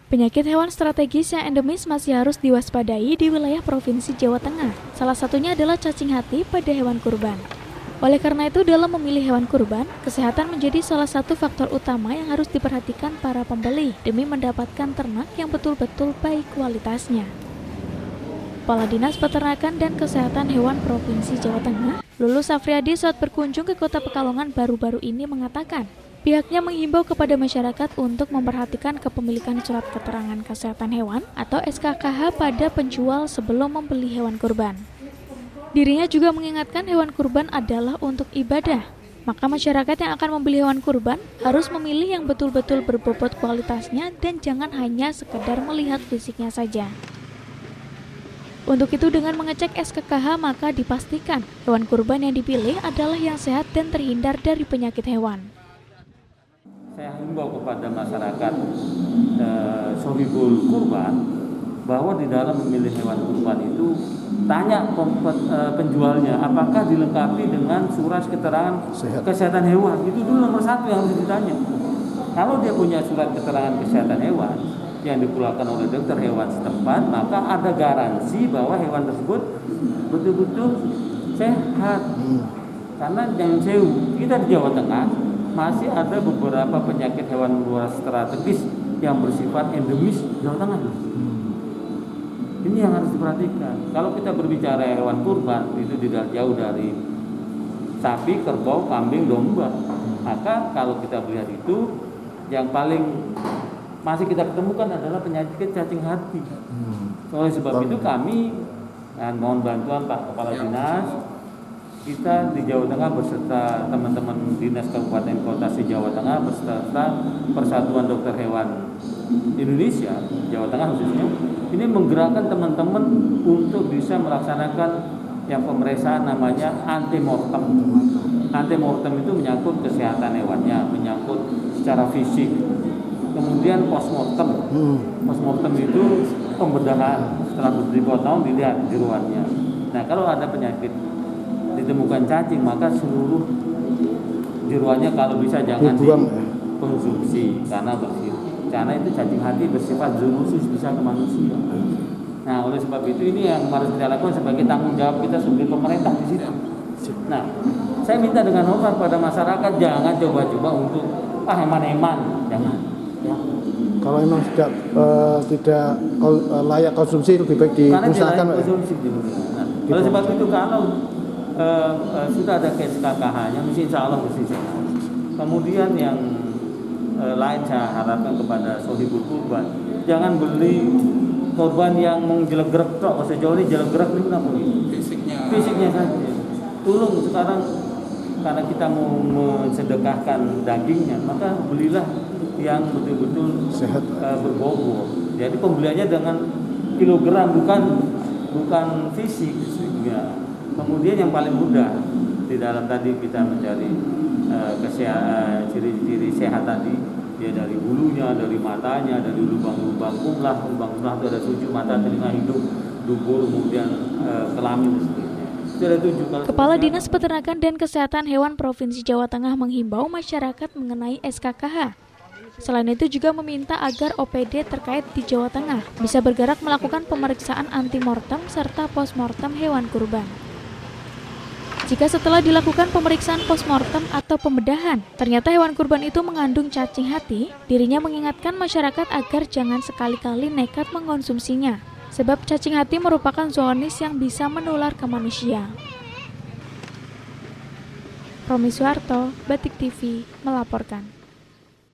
Penyakit hewan strategis yang endemis masih harus diwaspadai di wilayah Provinsi Jawa Tengah. Salah satunya adalah cacing hati pada hewan kurban. Oleh karena itu, dalam memilih hewan kurban, kesehatan menjadi salah satu faktor utama yang harus diperhatikan para pembeli demi mendapatkan ternak yang betul-betul baik kualitasnya. Kepala Dinas Peternakan dan Kesehatan Hewan Provinsi Jawa Tengah, Lulus Afriyadi, saat berkunjung ke Kota Pekalongan baru-baru ini mengatakan, pihaknya menghimbau kepada masyarakat untuk memperhatikan kepemilikan surat keterangan kesehatan hewan atau SKKH pada penjual sebelum membeli hewan kurban. Dirinya juga mengingatkan hewan kurban adalah untuk ibadah, maka masyarakat yang akan membeli hewan kurban harus memilih yang betul-betul berbobot kualitasnya dan jangan hanya sekedar melihat fisiknya saja. Untuk itu, dengan mengecek SKKH maka dipastikan hewan kurban yang dipilih adalah yang sehat dan terhindar dari penyakit hewan. Saya himbau kepada masyarakat sohibul kurban bahwa di dalam memilih hewan kurban itu tanya penjualnya apakah dilengkapi dengan surat keterangan kesehatan hewan. Itu dulu nomor satu yang harus ditanya. Kalau dia punya surat keterangan kesehatan hewan yang dikeluarkan oleh dokter hewan setempat, maka ada garansi bahwa hewan tersebut betul-betul sehat. Karena jangan sewu, kita di Jawa Tengah masih ada beberapa penyakit hewan luar strategis yang bersifat endemis Jawa Tengah. Ini yang harus diperhatikan. Kalau kita berbicara hewan kurban, itu tidak jauh dari sapi, kerbau, kambing, domba. Maka kalau kita melihat itu, yang paling masih kita ketemukan adalah penyakit cacing hati. Oleh sebab itu kami mohon bantuan Pak Kepala Dinas, kita di Jawa Tengah beserta teman-teman Dinas Kabupaten Kota se-Jawa Tengah beserta Persatuan Dokter Hewan Indonesia, Jawa Tengah khususnya, ini menggerakkan teman-teman untuk bisa melaksanakan yang pemeriksaan namanya antemortem. Antemortem itu menyangkut kesehatan hewannya, menyangkut secara fisik. Kemudian postmortem. Postmortem itu pembedahan setelah dipotong dilihat jeroannya. Nah, kalau ada penyakit ditemukan cacing, maka seluruh jeroannya kalau bisa jangan dikonsumsi karena itu cacing hati bersifat zoonosis, bisa ke manusia. Nah, oleh sebab itu ini yang harus kita lakukan sebagai tanggung jawab kita sebagai pemerintah di situ. Nah, saya minta dengan hormat pada masyarakat jangan coba-coba untuk heman-heman, jangan. Ya. Kalau memang tidak layak konsumsi, lebih baik dimusnahkan. Oleh sebab itu kalau sudah ada SKKH-nya, insya Allah mesti sehat. Kemudian yang lain saya harapkan kepada sohibul kurban, jangan beli korban yang menjelegrek tok. Sejauh ini jelegrek itu kenapa gitu? Fisiknya saja. Tolong sekarang karena kita mau mensedekahkan dagingnya, maka belilah yang betul-betul sehat, berbobot. Jadi pembeliannya dengan kilogram, bukan fisik. Ya. Kemudian yang paling mudah di dalam tadi kita mencari ciri-ciri sehat tadi, dia dari bulunya, dari matanya, dari lubang-lubang umlah itu ada 7 mata, telinga, hidung, dubur, kemudian kelamin dan sebagainya. Kepala Dinas Peternakan dan Kesehatan Hewan Provinsi Jawa Tengah menghimbau masyarakat mengenai SKKH. Selain itu juga meminta agar OPD terkait di Jawa Tengah bisa bergerak melakukan pemeriksaan antemortem serta postmortem hewan kurban. Jika setelah dilakukan pemeriksaan postmortem atau pembedahan, ternyata hewan kurban itu mengandung cacing hati, dirinya mengingatkan masyarakat agar jangan sekali-kali nekat mengkonsumsinya, sebab cacing hati merupakan zoonosis yang bisa menular ke manusia. Romi Suharto, Batik TV, melaporkan.